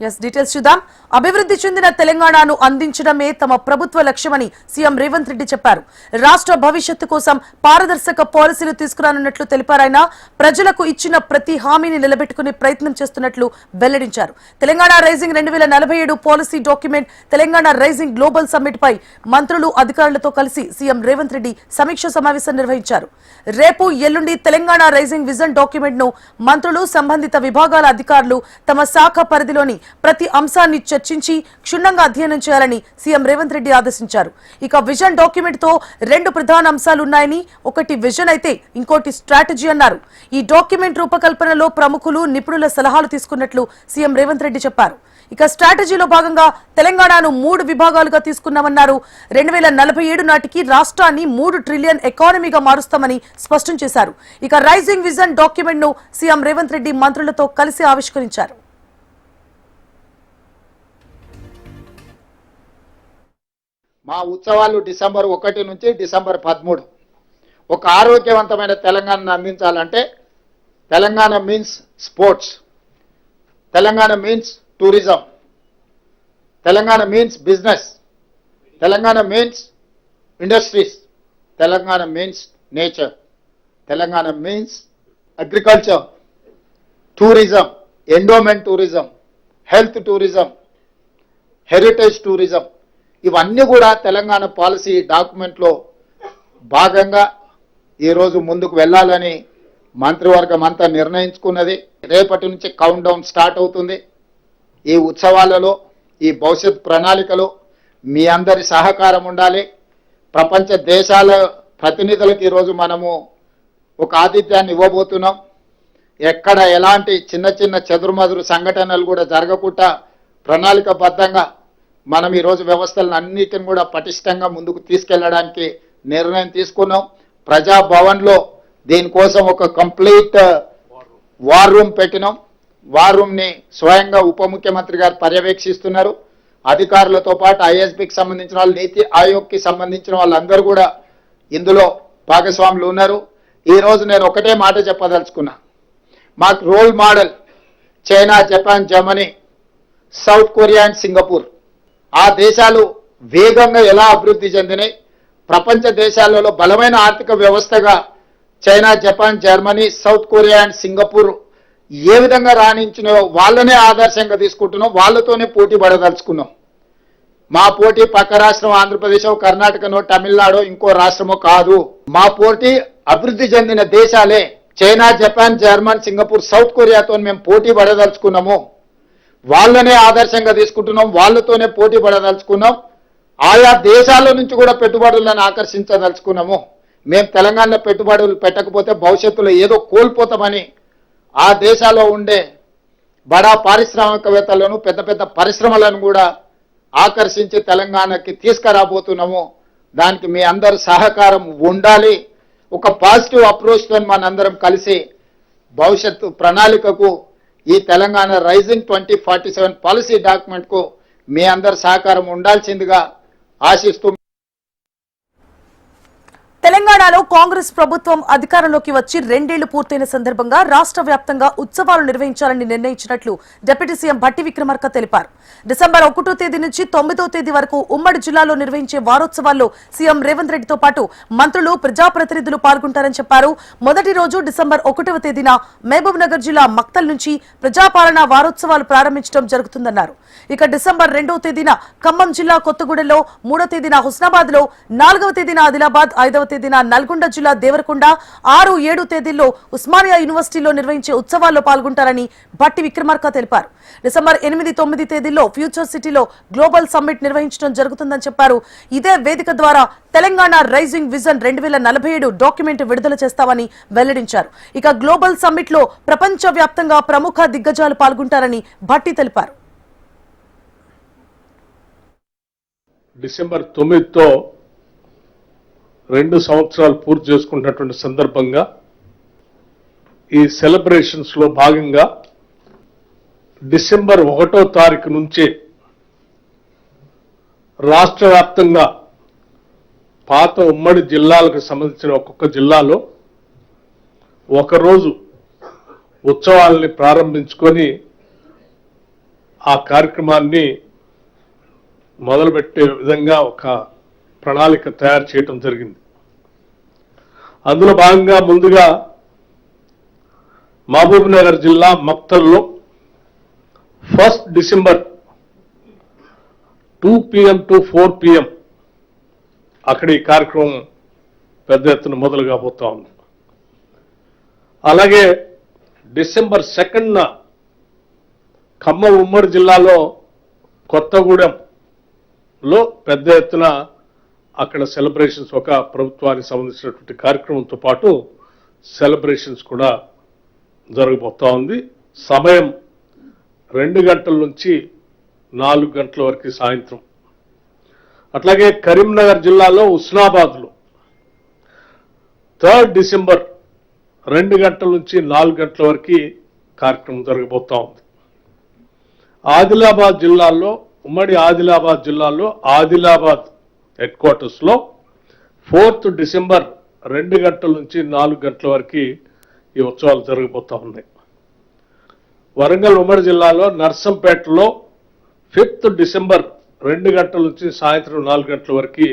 Details చూద్దాం. అభివృద్ధి చెందిన తెలంగాణను అందించడమే తమ ప్రభుత్వ లక్ష్యమని సీఎం రేవంత్ రెడ్డి చెప్పారు. రాష్ట్ర భవిష్యత్తు కోసం పారదర్శక పాలసీలు తీసుకురానున్నట్లు తెలిపారాయన. ప్రజలకు ఇచ్చిన ప్రతి హామీని నిలబెట్టుకునే ప్రయత్నం చేస్తున్నట్లు వెల్లడించారు. Telangana rising 2047 policy document, Telangana rising global summit పై మంత్రులు అధికారులతో కలిసి సీఎం రేవంత్ రెడ్డి సమీక్ష సమావేశం నిర్వహించారు. రేపు ఎల్లుండి తెలంగాణ రైజింగ్ విజన్ డాక్యుమెంట్ ను మంత్రులు, సంబంధిత విభాగాల అధికారులు తమ శాఖ పరిధిలోని ప్రతి అంశాన్ని చర్చించి క్షుణ్ణంగా అధ్యయనం చేయాలని సీఎం రేవంత్ రెడ్డి ఆదేశించారు. ఇక విజన్ డాక్యుమెంట్ తో 2 ప్రధాన అంశాలు ఉన్నాయని, ఒకటి విజన్ అయితే ఇంకోటి స్ట్రాటజీ అన్నారు. ఈ డాక్యుమెంట్ రూపకల్పనలో ప్రముఖులు, నిపుణుల సలహాలు తీసుకున్నట్లు సీఎం రేవంత్ రెడ్డి చెప్పారు. ఇక స్ట్రాటజీలో భాగంగా తెలంగాణను 3 విభాగాలుగా తీసుకున్నామన్నారు. 2047 నాటికి రాష్ట్రాన్ని 3 ట్రిలియన్ ఎకానమీగా మారుస్తామని స్పష్టం చేశారు. ఇక రైజింగ్ విజన్ డాక్యుమెంట్ ను సీఎం రేవంత్ రెడ్డి మంత్రులతో కలిసి ఆవిష్కరించారు. మా ఉత్సవాలు డిసెంబర్ 1 నుంచి డిసెంబర్ 13. ఒక ఆరోగ్యవంతమైన తెలంగాణను అందించాలంటే Telangana means sports, Telangana means tourism, Telangana means business, Telangana means industries, Telangana means nature, Telangana means agriculture, tourism, endowment tourism, health tourism, heritage tourism, ఇవన్నీ కూడా తెలంగాణ పాలసీ డాక్యుమెంట్లో భాగంగా ఈరోజు ముందుకు వెళ్ళాలని మంత్రివర్గం అంతా నిర్ణయించుకున్నది. రేపటి నుంచి కౌంట్ డౌన్ స్టార్ట్ అవుతుంది. ఈ ఉత్సవాలలో, ఈ భవిష్యత్ ప్రణాళికలో మీ అందరి సహకారం ఉండాలి. ప్రపంచ దేశాల ప్రతినిధులకు ఈరోజు మనము ఒక ఆతిథ్యాన్ని ఇవ్వబోతున్నాం. ఎక్కడ ఎలాంటి చిన్న చిన్న చెదురుమదురు సంఘటనలు కూడా జరగకుండా ప్రణాళికబద్ధంగా మనం ఈరోజు వ్యవస్థలను అన్నిటిని కూడా పటిష్టంగా ముందుకు తీసుకెళ్లడానికి నిర్ణయం తీసుకున్నాం. ప్రజాభవన్లో దీనికోసం ఒక కంప్లీట్ వార్ రూమ్ పెట్టినాం. వార్ రూమ్ని స్వయంగా ఉప ముఖ్యమంత్రి గారు పర్యవేక్షిస్తున్నారు. అధికారులతో పాటు ఐఎస్బికి సంబంధించిన వాళ్ళు, నీతి ఆయోగ్కి సంబంధించిన వాళ్ళందరూ కూడా ఇందులో భాగస్వాములు ఉన్నారు. ఈరోజు నేను ఒకటే మాట చెప్పదలుచుకున్నా. మాకు role model China, Japan, Germany, South Korea and Singapore. ఆ దేశాలు వేగంగా ఎలా అభివృద్ధి చెందినాయి, ప్రపంచ దేశాలలో బలమైన ఆర్థిక వ్యవస్థగా China, Japan, Germany, South Korea and Singapore ఏ విధంగా రాణించినాయో వాళ్ళనే ఆదర్శంగా తీసుకుంటున్నాం. వాళ్ళతోనే పోటీ పడదలుచుకున్నాం. మా పోటీ పక్క రాష్ట్రం ఆంధ్రప్రదేశ్, కర్ణాటకనో, తమిళనాడో, ఇంకో రాష్ట్రమో కాదు. మా పోటీ అభివృద్ధి చెందిన దేశాలే. China, Japan, German, Singapore, South కొరియాతో మేము పోటీ పడదలుచుకున్నాము. వాళ్ళనే ఆదర్శంగా తీసుకుంటున్నాం. వాళ్ళతోనే పోటీ పడదలుచుకున్నాం. ఆయా దేశాల నుంచి కూడా పెట్టుబడులను ఆకర్షించదలుచుకున్నాము. మేము తెలంగాణలో పెట్టుబడులు పెట్టకపోతే భవిష్యత్తులో ఏదో కోల్పోతామని ఆ దేశాల్లో ఉండే బడా పారిశ్రామికవేత్తలను, పెద్ద పెద్ద పరిశ్రమలను కూడా ఆకర్షించి తెలంగాణకి తీసుకురాబోతున్నాము. దానికి మీ అందరు సహకారం ఉండాలి. ఒక పాజిటివ్ అప్రోచ్తో మనందరం కలిసి భవిష్యత్తు ప్రణాళికకు, ఈ తెలంగాణ రైజింగ్ 2047 పాలసీ డాక్యుమెంట్కు మీ అందరు సహకారం ఉండాల్సిందిగా ఆశిస్తూ. తెలంగాణలో కాంగ్రెస్ ప్రభుత్వం అధికారంలోకి వచ్చి 2 ఏళ్లు పూర్తయిన సందర్భంగా రాష్ట్ర వ్యాప్తంగా ఉత్సవాలు నిర్వహించాలని నిర్ణయించినట్లు డిప్యూటీ సీఎం భట్టి విక్రమార్క తెలిపారు. డిసెంబర్ 1వ తేదీ నుంచి 9వ తేదీ వరకు ఉమ్మడి జిల్లాలో నిర్వహించే వారోత్సవాల్లో సీఎం రేవంత్ రెడ్డితో పాటు మంత్రులు, ప్రజాప్రతినిధులు పాల్గొంటారని చెప్పారు. మొదటి రోజు డిసెంబర్ 1వ తేదీన మహబూబ్ నగర్ జిల్లా మక్తల్ నుంచి ప్రజాపాలన వారోత్సవాలు ప్రారంభించడం జరుగుతుందన్నారు. ఇక డిసెంబర్ 2వ తేదీన ఖమ్మం జిల్లా కొత్తగూడెంలో, 3వ తేదీన హుస్నాబాద్ లో, 4వ తేదీన ఆదిలాబాద్, 5వ తేదీన నల్గొండ జిల్లా దేవరకొండ, 6, 7 తేదీల్లో ఉస్మానియా యూనివర్సిటీలో నిర్వహించే ఉత్సవాల్లో పాల్గొంటారని భట్టి విక్రమార్క తెలిపారు. డిసెంబర్ 8, 9 తేదీల్లో ఫ్యూచర్ సిటీలో గ్లోబల్ సమ్మిట్ నిర్వహించడం జరుగుతుందని చెప్పారు. ఇదే వేదిక ద్వారా తెలంగాణ రైజింగ్ విజన్ 2047 డాక్యుమెంట్ విడుదల చేస్తామని వెల్లడించారు. ఇక గ్లోబల్ సమ్మిట్ లో ప్రపంచ వ్యాప్తంగా ప్రముఖ దిగ్గజాలు పాల్గొంటారని భట్టి తెలిపారు. డిసెంబర్ 9తో 2 సంవత్సరాలు పూర్తి చేసుకున్నటువంటి సందర్భంగా ఈ సెలబ్రేషన్స్ లో భాగంగా డిసెంబర్ 1వ తారీఖు నుంచే రాష్ట్ర వ్యాప్తంగా పాత ఉమ్మడి జిల్లాలకు సంబంధించిన ఒక్కొక్క జిల్లాలో ఒకరోజు ఉత్సవాల్ని ప్రారంభించుకొని ఆ కార్యక్రమాన్ని మొదలుపెట్టే విధంగా ఒక ప్రణాళిక తయారు చేయడం జరిగింది. అందులో భాగంగా ముందుగా మహబూబ్ నగర్ జిల్లా మక్తల్లో 1 డిసెంబర్ 2 PM to 4 PM అక్కడ ఈ కార్యక్రమం పెద్ద ఎత్తున మొదలు కాబోతా ఉంది. అలాగే డిసెంబర్ 2న ఖమ్మం ఉమ్మడి జిల్లాలో కొత్తగూడెంలో పెద్ద ఎత్తున అక్కడ సెలబ్రేషన్స్, ఒక ప్రభుత్వానికి సంబంధించినటువంటి కార్యక్రమంతో పాటు సెలబ్రేషన్స్ కూడా జరగబోతా ఉంది. సమయం 2 గంటల నుంచి 4 గంటల వరకు సాయంత్రం. అట్లాగే కరీంనగర్ జిల్లాలో హుస్నాబాద్లో 3 డిసెంబర్ 2 గంటల నుంచి 4 గంటల వరకు కార్యక్రమం జరగబోతా ఉంది. ఆదిలాబాద్ జిల్లాలో, ఉమ్మడి ఆదిలాబాద్ జిల్లాలో ఆదిలాబాద్ హెడ్ క్వార్టర్స్లో 4th డిసెంబర్ 2 గంటల నుంచి 4 గంటల వరకు ఈ ఉత్సవాలు జరగబోతా ఉన్నాయి. వరంగల్ ఉమ్మడి జిల్లాలో నర్సంపేటలో 5th డిసెంబర్ 2 గంటల నుంచి సాయంత్రం 4 గంటల వరకు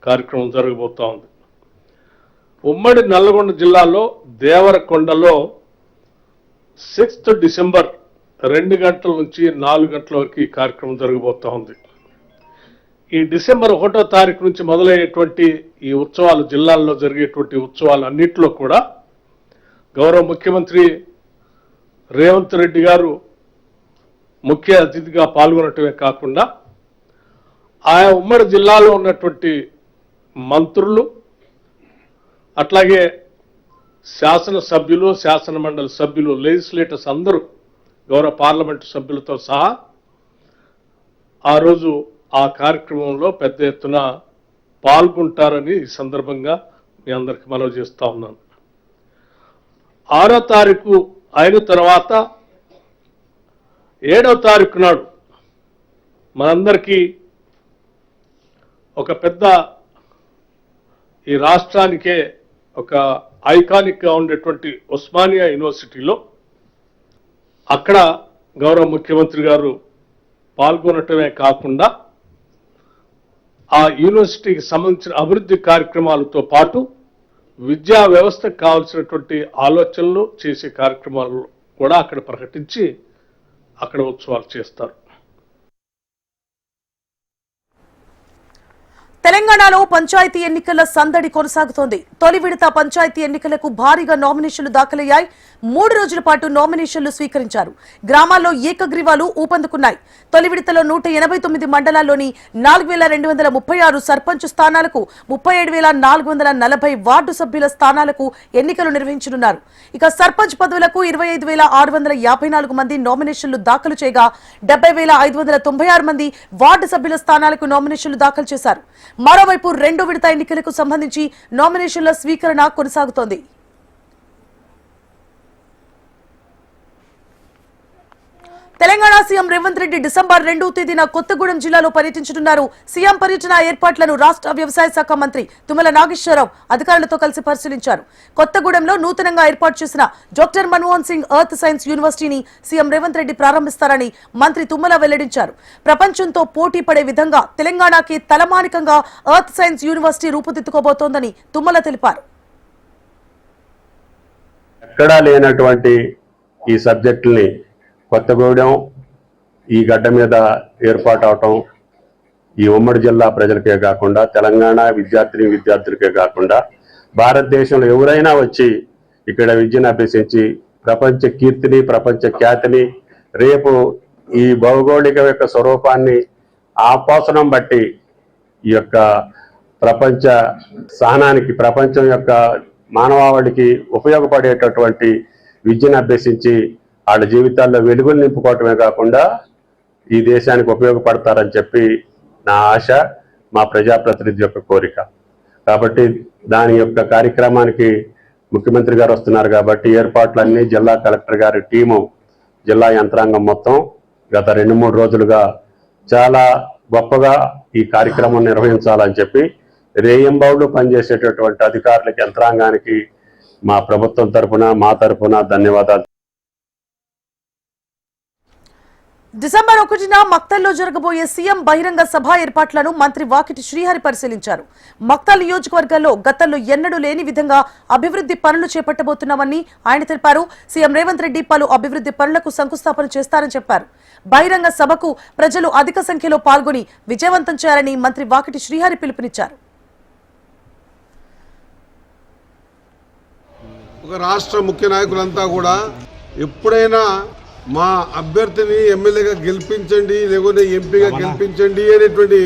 కార్యక్రమం జరగబోతా ఉంది. ఉమ్మడి నల్లగొండ జిల్లాలో దేవరకొండలో 6th డిసెంబర్ 2 గంటల నుంచి 4 గంటల వరకు ఈ కార్యక్రమం జరగబోతా ఉంది. ఈ డిసెంబర్ 1వ తారీఖు నుంచి మొదలయ్యేటువంటి ఈ ఉత్సవాలు, జిల్లాల్లో జరిగేటువంటి ఉత్సవాలు అన్నింటిలో కూడా గౌరవ ముఖ్యమంత్రి రేవంత్ రెడ్డి గారు ముఖ్య అతిథిగా పాల్గొనటమే కాకుండా ఆయా ఉమ్మడి జిల్లాలో ఉన్నటువంటి మంత్రులు, అట్లాగే శాసనసభ్యులు, శాసన మండలి సభ్యులు, లెజిస్లేటర్స్ అందరూ, గౌరవ పార్లమెంటు సభ్యులతో సహా ఆ రోజు ఆ కార్యక్రమంలో పెద్ద ఎత్తున పాల్గొంటారని ఈ సందర్భంగా మీ అందరికి మనవి చేస్తా ఉన్నాను. 6వ తారీఖు అయిన తర్వాత 7వ తారీఖు నాడు మనందరికీ ఒక పెద్ద, ఈ రాష్ట్రానికే ఒక ఐకానిక్గా ఉండేటువంటి ఉస్మానియా యూనివర్సిటీలో అక్కడ గౌరవ ముఖ్యమంత్రి గారు పాల్గొనటమే కాకుండా ఆ యూనివర్సిటీకి సంబంధించిన అభివృద్ధి కార్యక్రమాలతో పాటు విద్యా వ్యవస్థకు కావాల్సినటువంటి ఆలోచనలు చేసే కార్యక్రమాలు కూడా అక్కడ ప్రకటించి అక్కడ ఉత్సవాలు చేస్తారు. తెలంగాణలో పంచాయతీ ఎన్నికల సందడి కొనసాగుతోంది. తొలి విడత పంచాయతీ ఎన్నికలకు భారీగా నామినేషన్లు దాఖలయ్యాయి. 3 రోజుల పాటు నామినేషన్లు స్వీకరించారు. గ్రామాల్లో ఏకగ్రీవాలు ఊపందుకున్నాయి. తొలి విడతలో 189 మండలాల్లోని 4236 సర్పంచ్ స్థానాలకు, 37440 వార్డు సభ్యుల స్థానాలకు ఎన్నికలు నిర్వహించనున్నారు. ఇక సర్పంచ్ పదవులకు 25654 మంది నామినేషన్లు దాఖలు చేయగా 70596 మంది వార్డు సభ్యుల స్థానాలకు నామినేషన్లు దాఖలు చేశారు. మరోవైపు 2వ విడత ఎన్నికలకు సంబంధించి నామినేషన్ల స్వీకరణ కొనసాగుతోంది. తెలంగాణ సీఎం రేవంత్ రెడ్డి డిసెంబర్ 2వ తేదీన కొత్తగూడెం జిల్లాలో పర్యటించనున్నారు. సీఎం పర్యటన ఏర్పాట్లను రాష్ట్ర వ్యవసాయ శాఖ మంత్రి తుమ్మల నాగేశ్వరరావు అధికారులతో కలిసి పరిశీలించారు. కొత్తగూడెంలో నూతనంగా ఏర్పాటు చేసిన doctor Manmohan Singh earth science యూనివర్సిటీని సీఎం రేవంత్ రెడ్డి ప్రారంభిస్తారని మంత్రి తుమ్మల వెల్లడించారు. ప్రపంచంతో పోటీ పడే విధంగా తెలంగాణకి తలమానికంగా ఎర్త్ సైన్స్ యూనివర్సిటీ రూపుదిద్దుకోబోతోందని తుమ్మల తెలిపారు. ఎక్కడా లేనటువంటి ఈ సబ్జెక్టుల్ని కొత్తగూడెం ఈ గడ్డ మీద ఏర్పాటు అవటం ఈ ఉమ్మడి జిల్లా ప్రజలకే కాకుండా, తెలంగాణ విద్యార్థులకే కాకుండా, భారతదేశంలో ఎవరైనా వచ్చి ఇక్కడ విద్యను అభ్యసించి ప్రపంచ కీర్తిని, ప్రపంచ ఖ్యాతిని, రేపు ఈ భౌగోళిక యొక్క స్వరూపాన్ని ఆపాసనం బట్టి ఈ యొక్క ప్రపంచ సహనానికి, ప్రపంచం యొక్క మానవాళికి ఉపయోగపడేటటువంటి విద్యను అభ్యసించి వాళ్ళ జీవితాల్లో వెలుగులు నింపుకోవటమే కాకుండా ఈ దేశానికి ఉపయోగపడతారని చెప్పి నా ఆశ, మా ప్రజాప్రతినిధి యొక్క కోరిక. కాబట్టి దాని యొక్క కార్యక్రమానికి ముఖ్యమంత్రి గారు వస్తున్నారు కాబట్టి ఏర్పాట్లన్నీ జిల్లా కలెక్టర్ గారి టీము, జిల్లా యంత్రాంగం మొత్తం గత 2-3 రోజులుగా చాలా గొప్పగా ఈ కార్యక్రమం నిర్వహించాలని చెప్పి రేయింబౌళ్ళు పనిచేసేటటువంటి అధికారులకి, యంత్రాంగానికి మా ప్రభుత్వం తరఫున, మా తరఫున ధన్యవాదాలు. డిసెంబర్ 1న మక్తల్లో జరగబోయే సీఎం బహిరంగ సభ ఏర్పాట్లను మంత్రి వాకిటి శ్రీహరి పరిశీలించారు. మక్తల్ నియోజకవర్గంలో గతంలో ఎన్నడూ లేని విధంగా అభివృద్ధి పనులు చేపట్టబోతున్నామని ఆయన తెలిపారు. సీఎం రేవంత్ రెడ్డి పలు అభివృద్ధి పనులకు శంకుస్థాపన చేస్తారని చెప్పారు. బహిరంగ సభకు ప్రజలు అధిక సంఖ్యలో పాల్గొని విజయవంతం చేయాలని మంత్రి వాకిటి శ్రీహరి పిలుపునిచ్చారు. ఒక రాష్ట్ర ముఖ్య నాయకులంతా కూడా ఎప్పుడైనా మా అభ్యర్థిని ఎమ్మెల్యేగా గెలిపించండి లేకుంటే ఎంపీగా గెలిపించండి అనేటువంటి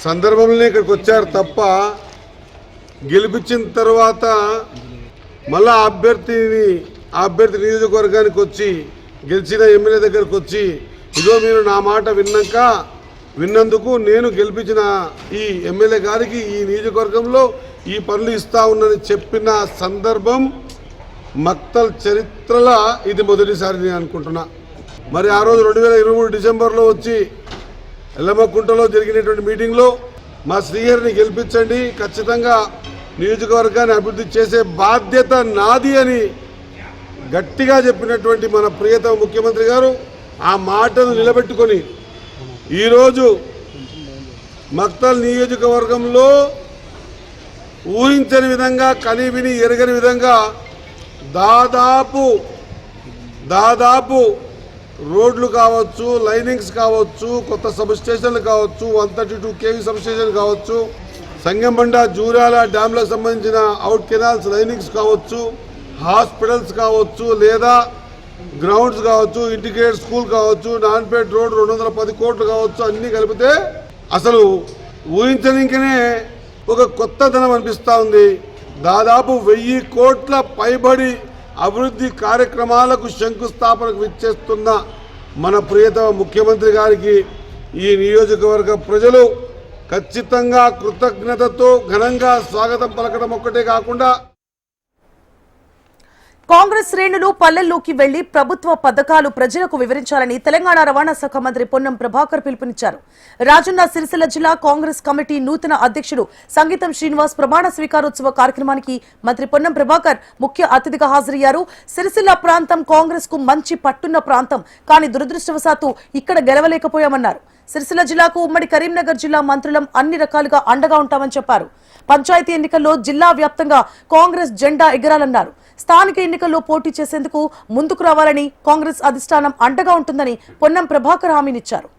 సందర్భంలోనే ఇక్కడికి వచ్చారు తప్ప గెలిపించిన తర్వాత మళ్ళా అభ్యర్థి నియోజకవర్గానికి వచ్చి గెలిచిన ఎమ్మెల్యే దగ్గరకు వచ్చి ఇదో మీరు నా మాట విన్నందుకు నేను గెలిపించిన ఈ ఎమ్మెల్యే గారికి ఈ నియోజకవర్గంలో ఈ పనులు ఇస్తా ఉన్నని చెప్పిన సందర్భం మక్తల్ చరిత్రలో ఇది మొదటిసారి నేను అనుకుంటున్నా. మరి ఆ రోజు 2023 డిసెంబర్లో వచ్చి ఎల్లమ్మకుంటలో జరిగినటువంటి మీటింగ్లో మా శ్రీహరిని గెలిపించండి, ఖచ్చితంగా నియోజకవర్గాన్ని అభివృద్ధి చేసే బాధ్యత నాది అని గట్టిగా చెప్పినటువంటి మన ప్రియతమ ముఖ్యమంత్రి గారు ఆ మాటను నిలబెట్టుకొని ఈరోజు మక్తల్ నియోజకవర్గంలో ఊహించని విధంగా కనివిని ఎరగని విధంగా దాదాపు రోడ్లు కావచ్చు, లైనింగ్స్ కావచ్చు, కొత్త సబ్ స్టేషన్లు కావచ్చు, 132 kV సబ్ స్టేషన్ కావచ్చు, సంగంబండ జూరాల డ్యాంలకు సంబంధించిన అవుట్ కెనాల్స్ లైనింగ్స్ కావచ్చు, హాస్పిటల్స్ కావచ్చు, లేదా గ్రౌండ్స్ కావచ్చు, ఇంటిగ్రేటెడ్ స్కూల్ కావచ్చు, నాన్పేట్ రోడ్ 210 కోట్లు కావచ్చు, అన్నీ కలిపితే అసలు ఊహించనికనే ఒక కొత్త ధనం అనిపిస్తూ ఉంది. దాదాపు 1000 కోట్ల పైబడి అభివృద్ధి కార్యక్రమాలకు శంకుస్థాపనకు విచ్చేస్తున్న మన ప్రియతమ ముఖ్యమంత్రి గారికి ఈ నియోజకవర్గ ప్రజలు ఖచ్చితంగా కృతజ్ఞతతో ఘనంగా స్వాగతం పలకడం ఒక్కటే కాకుండా కాంగ్రెస్ శ్రేణులు పల్లెల్లోకి వెళ్లి ప్రభుత్వ పథకాలు ప్రజలకు వివరించాలని తెలంగాణ రవాణా శాఖ మంత్రి పొన్నం ప్రభాకర్ పిలుపునిచ్చారు. రాజన్న సిరిసిల్ల జిల్లా కాంగ్రెస్ కమిటీ నూతన అధ్యక్షుడు సంగీతం శ్రీనివాస్ ప్రమాణ స్వీకారోత్సవ కార్యక్రమానికి మంత్రి పొన్నం ప్రభాకర్ ముఖ్య అతిథిగా హాజరయ్యారు. సిరిసిల్ల ప్రాంతం కాంగ్రెస్ కు మంచి పట్టున్న ప్రాంతం, కానీ దురదృష్టవశాత్తు ఇక్కడ గెలవలేకపోయామన్నారు. సిరిసిల్ల జిల్లాకు ఉమ్మడి కరీంనగర్ జిల్లా మంత్రులం అన్ని రకాలుగా అండగా ఉంటామని చెప్పారు. పంచాయతీ ఎన్నికల్లో జిల్లా వ్యాప్తంగా కాంగ్రెస్ జెండా ఎగరాలన్నారు. స్థానిక ఎన్నికల్లో పోటీ చేసేందుకు ముందుకు రావాలని కాంగ్రెస్ అధిష్టానం అండగా ఉంటుందని పొన్నం ప్రభాకర్ హామీనిచ్చారు.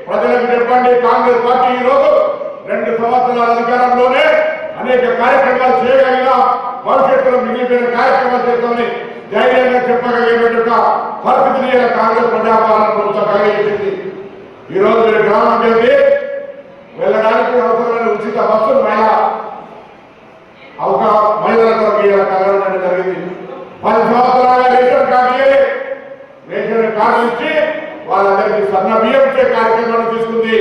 ప్రజలకు చెప్పండి, కాంగ్రెస్ పార్టీ ఈ రోజు 2 సంవత్సరాల అధికారంలోనే అనేక కార్యక్రమాలు చేయగలిగిన భవిష్యత్తులో మిగిలిపోయిన కార్యక్రమాలు చేస్తామని ధైర్యంగా చెప్పగలిగినటువంటి పరిస్థితిని కాంగ్రెస్ ప్రజాపాలన ప్రభుత్వం కలిగించింది. ఈ రోజు మీరు గ్రామం చేసి వెళ్ళడానికి అవసరమైన ఉచిత బస్సులు మహిళలకు కలగడం జరిగింది. 10 సంవత్సరాలుగా రేషన్ కార్డు రేషన్ కార్డు ఇచ్చి వాళ్ళందరికీ సన్న బియ్యం ఇచ్చే కార్యక్రమాన్ని తీసుకుంది.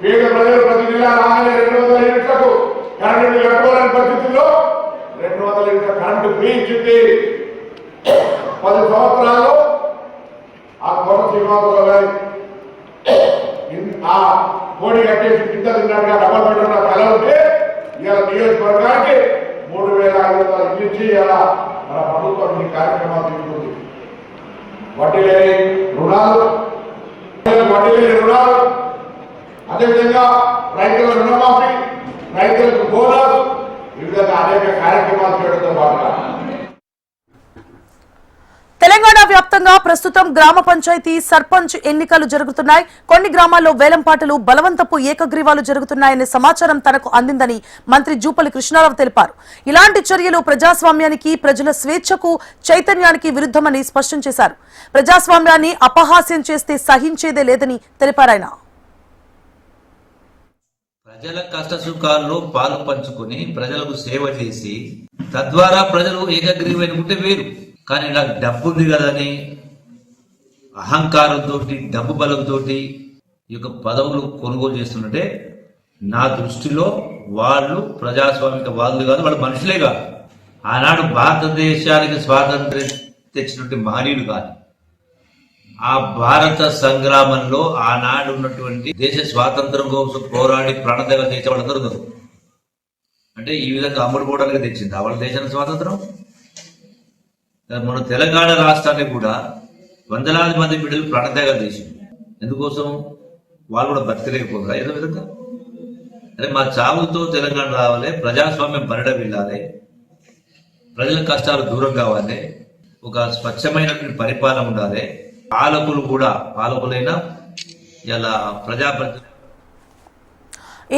పేద ప్రజలు ప్రతి నెల రాగానే 200 యూనిట్లకు కరెంటు కట్టుకోవాలని పరిస్థితుల్లో 200 యూనిట్ల కరెంటు ఫ్రీ ఇచ్చింది. 10 సంవత్సరాలు ఆ కోట శ్రీనివాసరావు గారి ఆ కోడి కట్టేసి కింద తిన్నట్టుగా డబల్ బెడ్రూమ్ కళ ఉంటే ఇవాళ నియోజకవర్గానికి 3500 ఇల్లు ఇచ్చి ఇలా మన ప్రభుత్వం ఈ కార్యక్రమాలు తీసుకుంది. వడ్డీ లేని రుణాలు, అదేవిధంగా రైతుల రుణమాఫీ, రైతులకు బోనస్, ఈ విధంగా అనేక కార్యక్రమాలు చేయడంతో పాటుగా తెలంగాణ వ్యాప్తంగా ప్రస్తుతం గ్రామ పంచాయతీ సర్పంచ్ ఎన్నికలు జరుగుతున్నాయి. కొన్ని గ్రామాల్లో వేలంపాటలు, బలవంతపు ఏకగ్రీవాలు జరుగుతున్నాయనే సమాచారం తనకు అందిందని మంత్రి జూపల్లి కృష్ణారావు తెలిపారు. ఇలాంటి చర్యలు ప్రజాస్వామ్యానికి, ప్రజల స్వేచ్ఛకు, చైతన్యానికి విరుద్ధమని స్పష్టం చేశారు. ప్రజాస్వామ్యాన్ని అపహాస్యం చేస్తే సహించేదే లేదని తెలిపారాయన. ప్రజల కష్ట సుఖాల్లో పాలు పంచుకుని ప్రజలకు సేవ చేసి తద్వారా ప్రజలు ఏకగ్రీవైనకుంటే వేరు. కానీ నాకు డబ్బు ఉంది కదని అహంకారంతో, డబ్బు బలంతో ఈ యొక్క పదవులు కొనుగోలు చేస్తుంటే నా దృష్టిలో వాళ్ళు ప్రజాస్వామిక వాదులు కాదు, వాళ్ళు మనుషులే కాదు. ఆనాడు భారతదేశానికి స్వాతంత్ర్యం తెచ్చినటువంటి మహనీయులు కాదు. ఆ భారత సంగ్రామంలో ఆనాడు ఉన్నటువంటి దేశ స్వాతంత్రం కోసం పోరాడి ప్రాణత్యాగం చేసే వాళ్ళందరూ ఉన్నారు. అంటే ఈ విధంగా అమ్ముడుపోవడానికి తెచ్చింది వాళ్ళ దేశానికి స్వాతంత్రం. మన తెలంగాణ రాష్ట్రాన్ని కూడా వందలాది మంది బిడ్డలు ప్రాణత్యాగం చేసింది. ఎందుకోసం? వాళ్ళు కూడా బతికలేకపోతారు. ఏదో విధంగా అరే మా చావుతో తెలంగాణ రావాలి, ప్రజాస్వామ్యం పరిడ వెళ్ళాలి, ప్రజల కష్టాలు దూరం కావాలి, ఒక స్వచ్ఛమైనటువంటి పరిపాలన ఉండాలి, పాలకులు కూడా పాలకులైనా ఇలా ప్రజాప్రతినిధులు.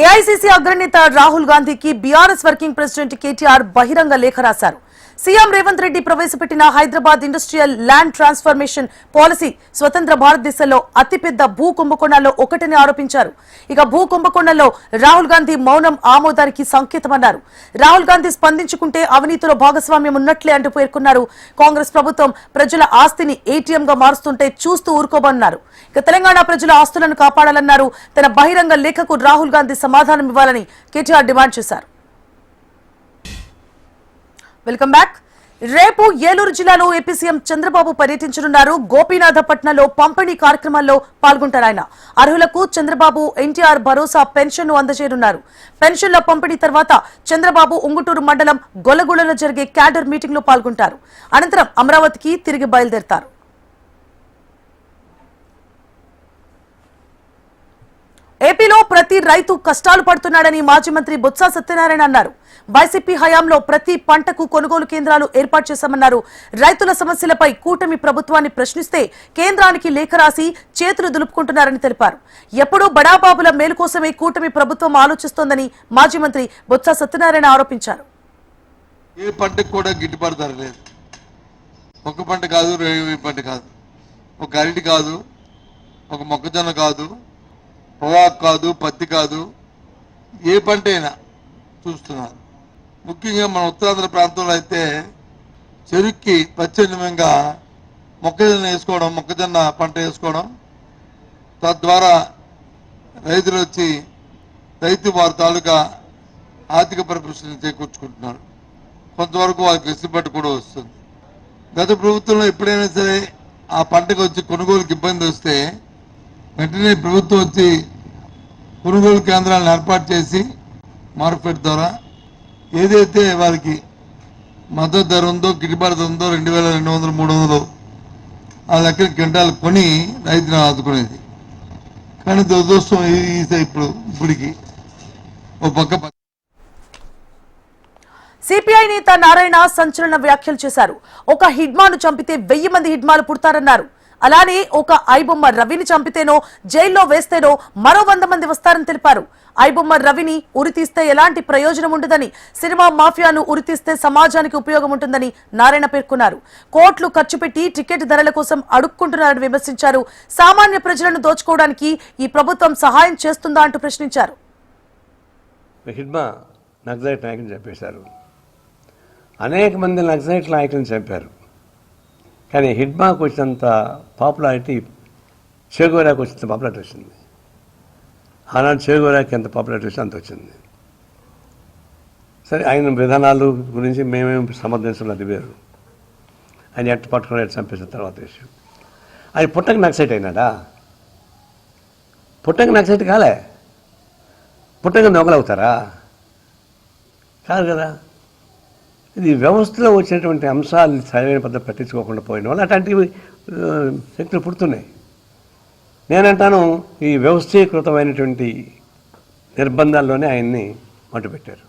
ఏఐసీసీ అగ్రనేత రాహుల్ గాంధీకి బీఆర్ఎస్ వర్కింగ్ ప్రెసిడెంట్ కేటీఆర్ బహిరంగ లేఖ రాశారు. సీఎం రేవంత్ రెడ్డి ప్రవేశపెట్టిన Hyderabad industrial land transformation policy స్వతంత్ర భారతదేశంలో అతిపెద్ద భూ కుంభకోణాల్లో ఒకటని ఆరోపించారు. ఇక భూ కుంభకోణంలో రాహుల్ గాంధీ మౌనం ఆమోదానికి సంకేతమన్నారు. రాహుల్ గాంధీ స్పందించుకుంటే అవినీతిలో భాగస్వామ్యం ఉన్నట్లే అంటూ పేర్కొన్నారు. కాంగ్రెస్ ప్రభుత్వం ప్రజల ఆస్తిని ఏటీఎంగా మారుస్తుంటే చూస్తూ ఊరుకోబన్నారు. ఇక తెలంగాణ ప్రజల ఆస్తులను కాపాడాలన్నారు. తన బహిరంగ లేఖకు రాహుల్ గాంధీ సమాధానం ఇవ్వాలని కేటీఆర్ డిమాండ్ చేశారు. Welcome back. రేపు ఏలూరు జిల్లాలో ఏపీ సీఎం చంద్రబాబు పర్యటించనున్నారు. గోపీనాథపట్నంలో పంపిణీ కార్యక్రమాల్లో పాల్గొంటారు ఆయన. అర్హులకు చంద్రబాబు ఎన్టీఆర్ భరోసా పెన్షన్ ను అందజేయనున్నారు. పెన్షన్ల పంపిణీ తర్వాత చంద్రబాబు ఉంగుటూరు మండలం గొల్లగూడలో జరిగే క్యాడర్ మీటింగ్ లో పాల్గొంటారు. అనంతరం అమరావతికి తిరిగి బయలుదేరతారు. ఏపీలో ప్రతి రైతు కష్టాలు పడుతున్నాడని మాజీ మంత్రి బొత్స సత్యనారాయణ అన్నారు. వైసీపీ హయాంలో ప్రతి పంటకు కొనుగోలు కేంద్రాలు ఏర్పాటు చేశామన్నారు. రైతుల సమస్యలపై కూటమి ప్రభుత్వాన్ని ప్రశ్నిస్తే కేంద్రానికి లేఖ రాసి చేతులు దులుపుకుంటున్నారని తెలిపారు. ఎప్పుడూ బడాబాబుల మేలు కోసమే కూటమి ప్రభుత్వం ఆలోచిస్తోందని మాజీ మంత్రి బొత్స సత్యనారాయణ ఆరోపించారు. ఏ పంటకు కూడా గిట్టుబాటు ధర లేదు. ఒక పంట కాదు, 20 పంట కాదు, ఒక అరటి కాదు, ఒక మొక్కజొన్న కాదు, పొగాకు కాదు, పత్తి కాదు, ఏ పంట అయినా చూస్తున్నారు. ముఖ్యంగా మన ఉత్తరాంధ్ర ప్రాంతంలో అయితే చెరుక్కి ప్రత్యామ్నాయంగా మొక్కజొన్న పంట వేసుకోవడం, తద్వారా రైతులు వచ్చి వారి తాలూకా ఆర్థిక పరిపుష్టిని చేకూర్చుకుంటున్నారు. కొంతవరకు వారికి వెసులుబాటు కూడా వస్తుంది. గత ప్రభుత్వంలో ఎప్పుడైనా సరే ఆ పంటకు వచ్చి కొనుగోలుకి ఇబ్బంది వస్తే వెంటనే ప్రభుత్వం వచ్చి కొనుగోలు కేంద్రాలను ఏర్పాటు చేసి మార్కెట్ ద్వారా ఏదైతే వారికి మద్దతు ధర ఉందో, గిట్టుబాటు ధర ఉందో 2200, 300 ఆ లెక్కన క్వింటాలు కొని రైతులను ఆదుకునేది. కానీ దురదృష్టం ఇప్పటికి ఓ పక్క సిపిఐ నేత నారాయణ సంచలన వ్యాఖ్యలు చేశారు. ఒక హిడ్మాను చంపితే 1000 మంది హిడ్మాలు పుడతారన్నారు. అలానే ఒక ఐబొమ్మ రవిని చంపితేనో జైల్లో వేస్తేనో మరో 100 మంది వస్తారని తెలిపారు. ఐబొమ్మ రవిని ఉరితీస్తే ఎలాంటి ప్రయోజనం ఉండదని, సినిమా మాఫియాను ఉరితీస్తే సమాజానికి ఉపయోగం ఉంటుందని నారాయణ పేర్కొన్నారు. కోట్లు ఖర్చు పెట్టి టికెట్ ధరల కోసం అడుక్కుంటున్నారని విమర్శించారు. సామాన్య ప్రజలను దోచుకోవడానికి ఈ ప్రభుత్వం సహాయం చేస్తుందా అంటూ ప్రశ్నించారు. హిడ్మా నక్సలైట్ నాయకులను చంపేశారు. అనేక మంది నక్సలైట్ నాయకులను చంపారు. కానీ హిడ్మాకు వచ్చినంత పాపులారిటీ చేగోరాకు వచ్చినంత పాపులారిటీ వచ్చింది. ఆనాడు చేగోరాకి ఎంత పాపులారిటీ వచ్చింది అంత వచ్చింది. సరే, ఆయన విధానాలు గురించి మేమేమి సమర్థించున్నది వేరు. ఆయన ఎట్టు పట్టుకుని ఎట్టు చంపేసిన తర్వాత విషయం. ఆయన పుట్టక నక్సలైట్ అయినాడా? పుట్టక నక్సలైట్ కాలే. పుట్టక దొంగలవుతారా? కాదు కదా. ఇది వ్యవస్థలో వచ్చినటువంటి అంశాలను సరైన పద్ధతి పట్టించుకోకుండా పోయిన వల్ల అట్లాంటివి శక్తులు పుడుతున్నాయి. నేనంటాను, ఈ వ్యవస్థీకృతమైనటువంటి నిర్బంధాల్లోనే ఆయన్ని మట్టుపెట్టారు.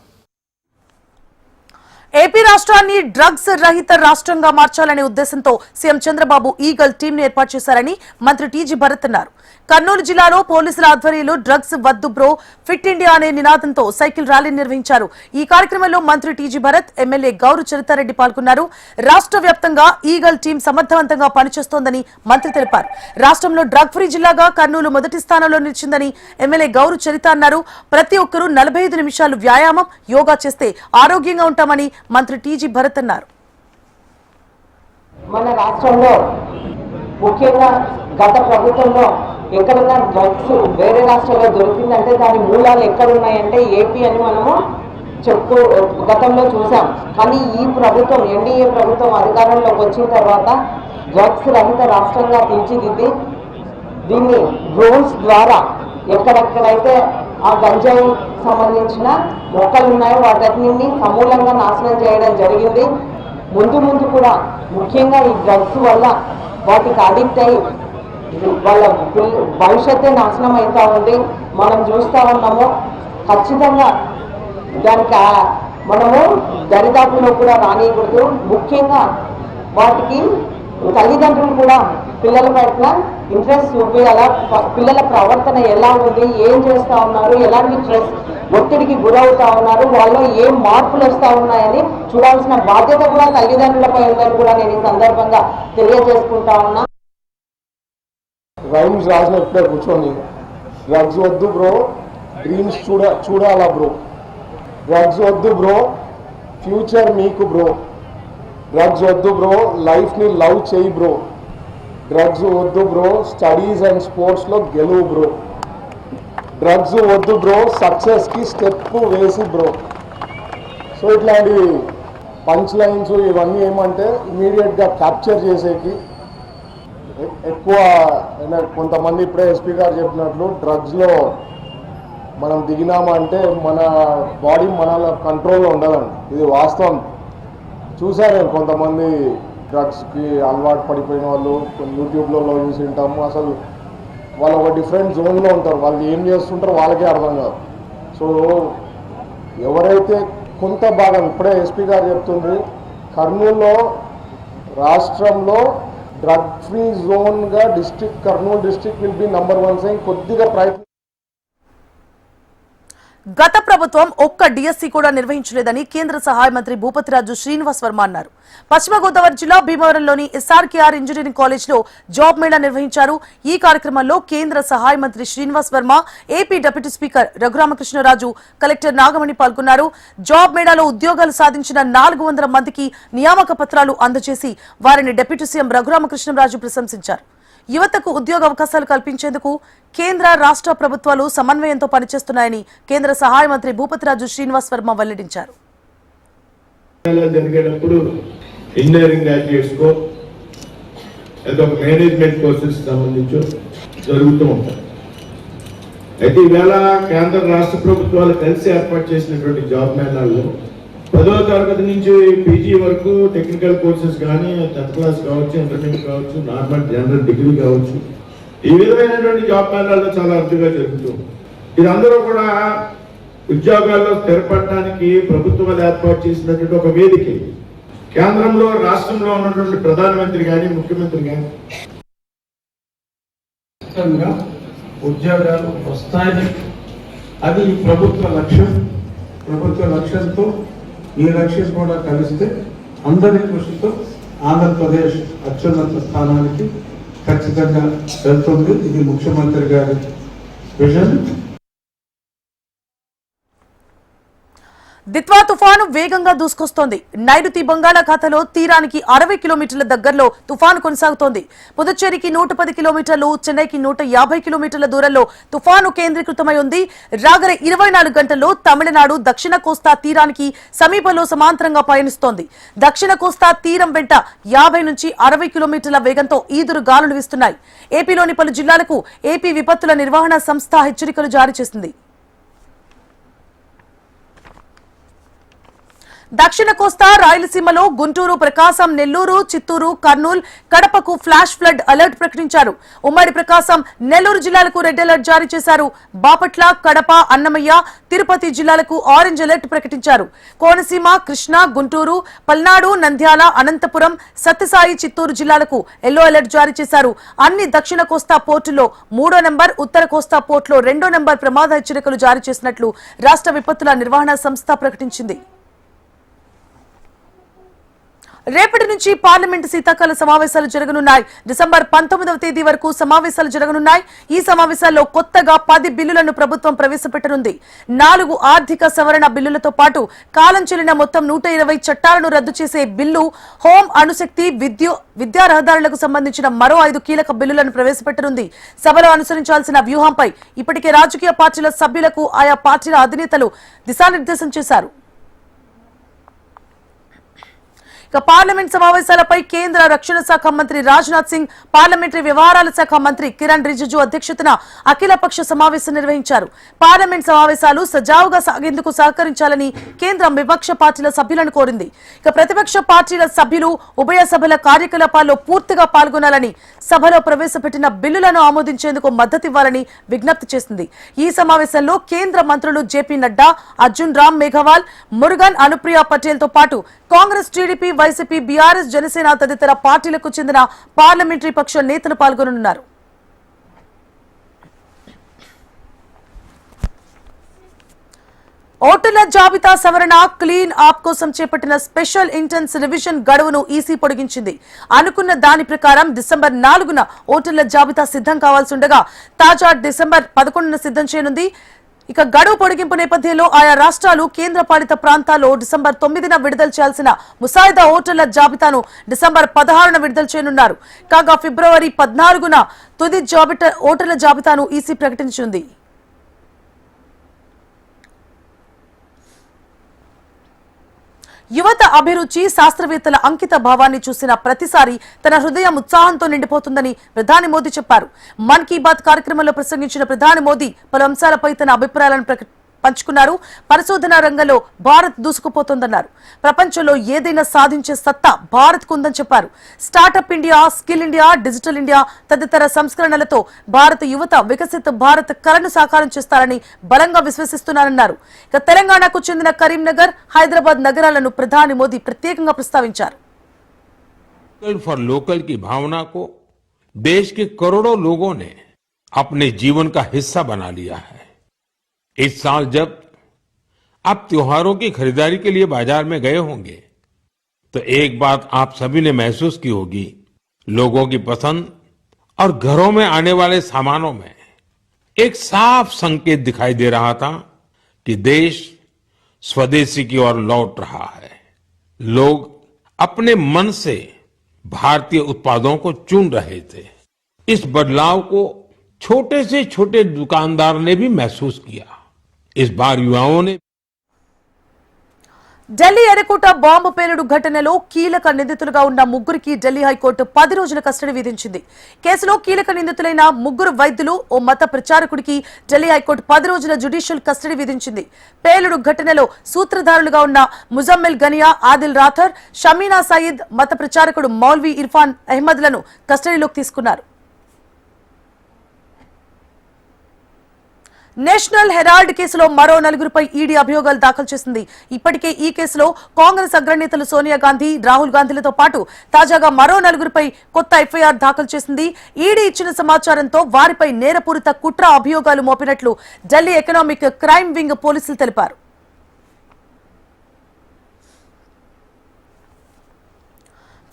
ఏపీ రాష్ట్రాన్ని డ్రగ్స్ రహిత రాష్ట్రంగా మార్చాలనే ఉద్దేశంతో సీఎం చంద్రబాబు ఈగల్ టీంను ఏర్పాటు చేశారని మంత్రి టీజీ భరత్ అన్నారు. కర్నూలు జిల్లాలో పోలీసుల ఆధ్వర్యంలో డ్రగ్స్ వద్దు బ్రో, ఫిట్ ఇండియా అనే నినాదంతో సైకిల్ ర్యాలీ నిర్వహించారు. ఈ కార్యక్రమంలో మంత్రి టీజీ భరత్, ఎమ్మెల్యే గౌరు చరితారెడ్డి పాల్గొన్నారు. రాష్ట్ర వ్యాప్తంగా ఈగల్ టీం సమర్థవంతంగా పనిచేస్తోందని మంత్రి తెలిపారు. రాష్ట్రంలో డ్రగ్ ఫ్రీ జిల్లాగా కర్నూలు మొదటి స్థానంలో నిలిచిందని ఎమ్మెల్యే గౌరు చరిత అన్నారు. ప్రతి ఒక్కరూ 45 నిమిషాలు వ్యాయామం, యోగా చేస్తే ఆరోగ్యంగా ఉంటామని మంత్రి టీజీ భరత్ అన్నారు. మన రాష్ట్రంలో ముఖ్యంగా గత ప్రభుత్వంలో ఎక్కడన్నా డ్రగ్స్ వేరే రాష్ట్రాల్లో దొరికిందంటే దాని మూలాలు ఎక్కడున్నాయంటే ఏపీ అని మనము చెప్తూ గతంలో చూసాం. కానీ ఈ ప్రభుత్వం, ఎన్డీఏ ప్రభుత్వం అధికారంలోకి వచ్చిన తర్వాత డ్రగ్స్ రహిత రాష్ట్రంగా తీర్చిదిద్ది దీన్ని డ్రోన్స్ ద్వారా ఎక్కడెక్కడైతే ఆ గంజాయి సంబంధించిన మొక్కలు ఉన్నాయో వాటన్నింటినీ సమూలంగా నాశనం చేయడం జరిగింది. ముందు ముందు కూడా ముఖ్యంగా ఈ డ్రగ్స్ వల్ల వాటికి అడిక్ట్ అయి వాళ్ళ భవిష్యత్తే నాశనం అవుతా ఉంది. మనం చూస్తూ ఉన్నాము. ఖచ్చితంగా దానికి మనము దరిదాపులో కూడా రానియకూడదు. ముఖ్యంగా వాటికి తల్లిదండ్రులు కూడా పిల్లల పట్ల ఇంట్రెస్ట్ చూపించాలా, పిల్లల ప్రవర్తన ఎలా ఉంది, ఏం చేస్తూ ఉన్నారు, ఎలాంటి స్ట్రెస్ ఒత్తిడికి గురవుతా ఉన్నారు, వాళ్ళు ఏం మార్పులు వస్తూ ఉన్నాయని చూడాల్సిన బాధ్యత కూడా తల్లిదండ్రులపై ఉందని కూడా నేను ఈ సందర్భంగా తెలియజేసుకుంటా ఉన్నా. రైమ్స్ రాసినప్పుడే కూర్చొని డ్రగ్స్ వద్దు బ్రో, డ్రీమ్స్ చూడాలా బ్రో, డ్రగ్స్ వద్దు బ్రో, ఫ్యూచర్ మీకు బ్రో, డ్రగ్స్ వద్దు బ్రో, లైఫ్ని లవ్ చేయి బ్రో, డ్రగ్స్ వద్దు బ్రో, స్టడీస్ అండ్ స్పోర్ట్స్లో గెలువు బ్రో, డ్రగ్స్ వద్దు బ్రో, సక్సెస్కి స్టెప్ వేసి బ్రో. సో ఇట్లాంటి పంచ్ లైన్స్ ఇవన్నీ ఏమంటే ఇమీడియట్గా క్యాప్చర్ చేసేకి ఎక్కువ. కొంతమంది ఇప్పుడే ఎస్పీ గారు చెప్పినట్లు డ్రగ్స్లో మనం దిగినామంటే మన బాడీ మన కంట్రోల్లో ఉండదండి. ఇది వాస్తవం. చూసాను కొంతమంది డ్రగ్స్కి అలవాటు పడిపోయిన వాళ్ళు యూట్యూబ్లో చూసి ఉంటాము. అసలు వాళ్ళు ఒక డిఫరెంట్ జోన్లో ఉంటారు. వాళ్ళు ఏం చేస్తుంటారో వాళ్ళకే అర్థం కాదు. సో ఎవరైతే కొంత భాగం ఇప్పుడే ఎస్పీ గారు చెప్తుంది, కర్నూలులో రాష్ట్రంలో డ్రగ్ ఫ్రీ జోన్గా Kurnool district will be number 1 saying కొద్దిగా ప్రయత్నం. గత ప్రభుత్వం ఒక్క డిఎస్సీ కూడా నిర్వహించలేదని కేంద్ర సహాయ మంత్రి భూపతిరాజు శ్రీనివాస్ వర్మ అన్నారు. పశ్చిమ గోదావరి జిల్లా భీమవరంలోని ఎస్ఆర్కేఆర్ ఇంజనీరింగ్ కాలేజ్ లో జాబ్ మేళా నిర్వహించారు. ఈ కార్యక్రమంలో కేంద్ర సహాయ మంత్రి Srinivas Varma, AP deputy speaker Raghuramakrishnaraju, collector Nagamani పాల్గొన్నారు. జాబ్ మేళాలో ఉద్యోగాలు సాధించిన 400 మందికి నియామక పత్రాలు అందజేసి వారిని డిప్యూటీ సీఎం రఘురామకృష్ణరాజు ప్రశంసించారు. యువతకు ఉద్యోగ అవకాశాలు కల్పించేందుకు కేంద్ర రాష్ట్ర ప్రభుత్వాలు సమన్వయంతో పనిచేస్తున్నాయని కేంద్ర సహాయ మంత్రి భూపతిరాజు శ్రీనివాస్ వర్మ వెల్లడించారు. జరిగేటప్పుడు ఇంజనీరింగ్ గ్రాడ్యుయేట్స్ కో మేనేజ్మెంట్ కోర్సెస్ సంబంధించి జరుగుతూ ఉంటాయి. అయితే ఈవేళ కేంద్ర రాష్ట్ర ప్రభుత్వాలు కలిసి ఏర్పాటు చేసినటువంటి జాబ్ మేళాల్లో 10వ తరగతి నుంచి పీజీ వరకు టెక్నికల్ కోర్సెస్ కానీ 10th క్లాస్ కావచ్చు, ఇంటర్మీడియట్ కావచ్చు, నార్మల్ జనరల్ డిగ్రీ కావచ్చు, ఈ విధమైనటువంటి జాబ్ మేళాల్లో చాలా అరుదుగా జరుగుతుంది. ఇదందరూ కూడా ఉద్యోగాల్లో స్థిరపడటానికి ప్రభుత్వాలు ఏర్పాటు చేసినటువంటి ఒక వేదిక. కేంద్రంలో రాష్ట్రంలో ఉన్నటువంటి ప్రధానమంత్రి కానీ ముఖ్యమంత్రి కానీ ఉద్యోగాలు వస్తాయని అది ప్రభుత్వ లక్ష్యం. ప్రభుత్వ లక్ష్యంతో ఈ లక్ష్యం కూడా కలిస్తే అందరి కృషితో ఆంధ్రప్రదేశ్ అత్యున్నత స్థానానికి ఖచ్చితంగా వెళ్తుంది. ఇది ముఖ్యమంత్రి గారి విజన్. దిత్వా తుఫాను వేగంగా దూసుకొస్తోంది. నైరుతి బంగాళాఖాతంలో తీరానికి 60 కిలోమీటర్ల దగ్గరలో తుఫాను కొనసాగుతోంది. పుదుచ్చేరికి 110 కిలోమీటర్లు, చెన్నైకి 150 కిలోమీటర్ల దూరంలో తుఫాను కేంద్రీకృతమై ఉంది. రాగల 24 గంటల్లో తమిళనాడు దక్షిణ కోస్తా తీరానికి సమీపంలో సమాంతరంగా పయనిస్తోంది. దక్షిణ కోస్తా తీరం వెంట 50 నుంచి 60 కిలోమీటర్ల వేగంతో ఈదురు గాలులు వీస్తున్నాయి. ఏపీలోని పలు జిల్లాలకు ఏపీ విపత్తుల నిర్వహణ సంస్థ హెచ్చరికలు జారీ చేసింది. దక్షిణ కోస్తా రాయలసీమలో గుంటూరు, ప్రకాశం, నెల్లూరు, చిత్తూరు, కర్నూలు, కడపకు ఫ్లాష్ ఫ్లడ్ అలర్ట్ ప్రకటించారు. ఉమ్మడి ప్రకాశం, నెల్లూరు జిల్లాలకు రెడ్ అలర్ట్ జారీ చేశారు. బాపట్ల, కడప, అన్నమయ్య, తిరుపతి జిల్లాలకు ఆరెంజ్ అలర్ట్ ప్రకటించారు. కోనసీమ, కృష్ణా, గుంటూరు, పల్నాడు, నంద్యాల, అనంతపురం, సత్యసాయి, చిత్తూరు జిల్లాలకు ఎల్లో అలర్ట్ జారీ చేశారు. అన్ని దక్షిణ కోస్తా పోర్టులో 3వ నెంబర్, ఉత్తర కోస్తా పోర్టులో 2వ నెంబర్ ప్రమాద హెచ్చరికలు జారీ చేసినట్లు రాష్ట్ర విపత్తుల నిర్వహణ సంస్థ ప్రకటించింది. రేపటి నుంచి పార్లమెంటు శీతాకాల సమావేశాలు జరగనున్నాయి. డిసెంబర్ 19వ తేదీ వరకు సమావేశాలు జరగనున్నాయి. ఈ సమావేశాల్లో కొత్తగా 10 బిల్లులను ప్రభుత్వం ప్రవేశపెట్టనుంది. 4 ఆర్థిక సవరణ బిల్లులతో పాటు కాలం చెల్లిన మొత్తం 120 చట్టాలను రద్దు చేసే బిల్లు, హోం, అణుశక్తి, విద్యా రహదారులకు సంబంధించిన మరో 5 కీలక బిల్లులను ప్రవేశపెట్టనుంది. సభలో అనుసరించాల్సిన వ్యూహంపై ఇప్పటికే రాజకీయ పార్టీల సభ్యులకు ఆయా పార్టీల అధినేతలు దిశానిర్దేశం చేశారు. ఇక పార్లమెంట్ సమావేశాలపై కేంద్ర రక్షణ శాఖ మంత్రి రాజ్నాథ్ సింగ్, పార్లమెంటరీ వ్యవహారాల శాఖ మంత్రి కిరణ్ రిజిజు అధ్యక్షతన అఖిలపక్ష సమావేశం నిర్వహించారు. పార్లమెంట్ సమావేశాలు సజావుగా సాగేందుకు సహకరించాలని కేంద్రం విపక్ష పార్టీల సభ్యులను కోరింది. ఇక ప్రతిపక్ష పార్టీల సభ్యులు ఉభయ సభల కార్యకలాపాల్లో పూర్తిగా పాల్గొనాలని, సభలో ప్రవేశపెట్టిన బిల్లులను ఆమోదించేందుకు మద్దతు ఇవ్వాలని విజ్ఞప్తి చేసింది. ఈ సమావేశంలో కేంద్ర మంత్రులు జేపీ నడ్డా, అర్జున్ రామ్ మేఘవాల్, మురుగన్ అనుప్రియ పటేల్ తో పాటు Congress, TDP, YCP, BRS, Janasena తదితర పార్టీలకు చెందిన పార్లమెంటరీ పక్ష నేతలు పాల్గొననున్నారు. ఓటర్ల జాబితా సవరణ క్లీన్ ఆప్ కోసం చేపట్టిన స్పెషల్ ఇంటెన్స్ రివిజన్ గడువును ఈసీ పొడిగించింది. అనుకున్న దాని ప్రకారం డిసెంబర్ 4న ఓటర్ల జాబితా సిద్ధం కావాల్సి ఉండగా తాజా డిసెంబర్ 11న సిద్ధం చేయనుంది. ఇక గడువు పొడిగింపు నేపథ్యంలో ఆయా రాష్ట్రాలు, కేంద్రపాలిత ప్రాంతాల్లో డిసెంబర్ 9న విడుదల చేయాల్సిన ముసాయిదా ఓటర్ల జాబితాను డిసెంబర్ 16న విడుదల చేయనున్నారు. కాగా ఫిబ్రవరి 14న తుది ఓటర్ల జాబితాను ఈసీ ప్రకటించింది. యువత అభిరుచి, శాస్త్రవేత్తల అంకిత భావాన్ని చూసిన ప్రతిసారి తన హృదయం ఉత్సాహంతో నిండిపోతుందని ప్రధాని మోదీ చెప్పారు. మన్ కీ బాత్ కార్యక్రమంలో ప్రసంగించిన ప్రధాని మోదీ పలు అంశాలపై తన అభిప్రాయాలను పంచుకున్నారు. పరిశోధన రంగంలో భారత్ దూసుకుపోతోందన్నారు. ప్రపంచంలో ఏదైనా సాధించే సత్తా భారత్ కుందని చెప్పారు. Startup India, skill India, digital India తదితర సంస్కరణలతో భారత యువత వికసిత భారత్ కలను సాకారం చేస్తారని బలంగా విశ్వసిస్తున్నారన్నారు. ఇక తెలంగాణకు చెందిన కరీంనగర్, హైదరాబాద్ నగరాలను ప్రధాని మోదీ ప్రత్యేకంగా ప్రస్తావించారు. फॉर लोकल की भावना को देश के करोड़ों लोगों ने अपने जीवन का हिस्सा बना लिया है. इस साल जब आप त्योहारों की खरीदारी के लिए बाजार में गए होंगे तो एक बात आप सभी ने महसूस की होगी, लोगों की पसंद और घरों में आने वाले सामानों में एक साफ संकेत दिखाई दे रहा था कि देश स्वदेशी की ओर लौट रहा है. लोग अपने मन से भारतीय उत्पादों को चुन रहे थे. इस बदलाव को छोटे से छोटे दुकानदार ने भी महसूस किया. इस बार युवाओं ने ఢిల్లీ ఎర్రకోట బాంబు పేలుడు ఘటనలో కీలక నిందితులుగా ఉన్న ముగ్గురికి ఢిల్లీ హైకోర్టు 10 రోజుల కస్టడీ విధించింది. కేసులో కీలక నిందితులైన ముగ్గురు వైద్యులు, ఓ మత ప్రచారకుడికి ఢిల్లీ హైకోర్టు 10 రోజుల జ్యుడిషియల్ కస్టడీ విధించింది. పేలుడు ఘటనలో సూత్రధారులుగా ఉన్న ముజమ్మిల్ గనియా, ఆదిల్ రాథర్, షమీనా సయీద్, మత ప్రచారకుడు మౌల్వీ ఇర్ఫాన్ అహ్మద్లను కస్టడీలోకి తీసుకున్నారు. నేషనల్ హెరాల్డ్ కేసులో మరో 4గురిపై ఈడీ అభియోగాలు దాఖలు చేసింది. ఇప్పటికే ఈ కేసులో కాంగ్రెస్ అగ్రనేతలు సోనియా గాంధీ, రాహుల్ గాంధీలతో పాటు తాజాగా మరో 4గురిపై కొత్త ఎఫ్ఐఆర్ దాఖలు చేసింది. ఈడీ ఇచ్చిన సమాచారంతో వారిపై నేరపూరిత కుట్ర అభియోగాలు మోపినట్లు ఢిల్లీ ఎకనామిక్ క్రైమ్ వింగ్ పోలీసులు తెలిపారు.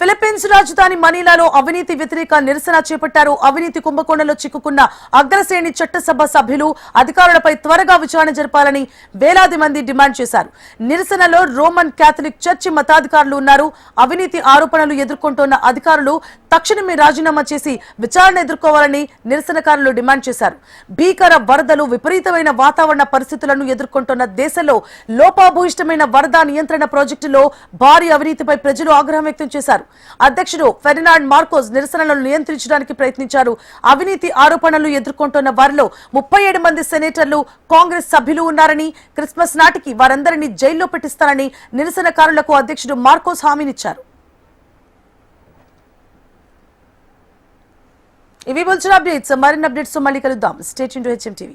ఫిలిప్పీన్స్ రాజధాని మనీలాలో అవినీతి వ్యతిరేక నిరసన చేపట్టారు. అవినీతి కుంభకోణంలో చిక్కుకున్న అగ్రశ్రేణి చట్టసభ సభ్యులు, అధికారులపై త్వరగా విచారణ జరపాలని వేలాది మంది డిమాండ్ చేశారు. నిరసనలో రోమన్ క్యాథలిక్ చర్చి మతాధికారులు ఉన్నారు. అవినీతి ఆరోపణలు ఎదుర్కొంటున్న అధికారులు తక్షణమే రాజీనామా చేసి విచారణ ఎదుర్కోవాలని నిరసనకారులు డిమాండ్ చేశారు. భీకర వరదలు, విపరీతమైన వాతావరణ పరిస్థితులను ఎదుర్కొంటున్న దేశంలో లోపభూయిష్టమైన వరద నియంత్రణ ప్రాజెక్టులో భారీ అవినీతిపై ప్రజలు ఆగ్రహం వ్యక్తం చేశారు. అధ్యక్షుడు ఫెర్డినాండ్ మార్కోస్ నిరసనలను నియంత్రించడానికి ప్రయత్నించారు. అవినీతి ఆరోపణలు ఎదుర్కొంటున్న వారిలో 37 మంది సెనేటర్లు, కాంగ్రెస్ సభ్యులు ఉన్నారని, క్రిస్మస్ నాటికి వారందరినీ జైల్లో పెట్టిస్తారని నిరసనకారులకు అధ్యక్షుడు మార్కోస్ హామీనిచ్చారు. ఇవి బులెటిన్ అప్డేట్స్. మరిన్ని అప్డేట్స్ మళ్ళీ కలుద్దాం. Stay tuned to HM TV.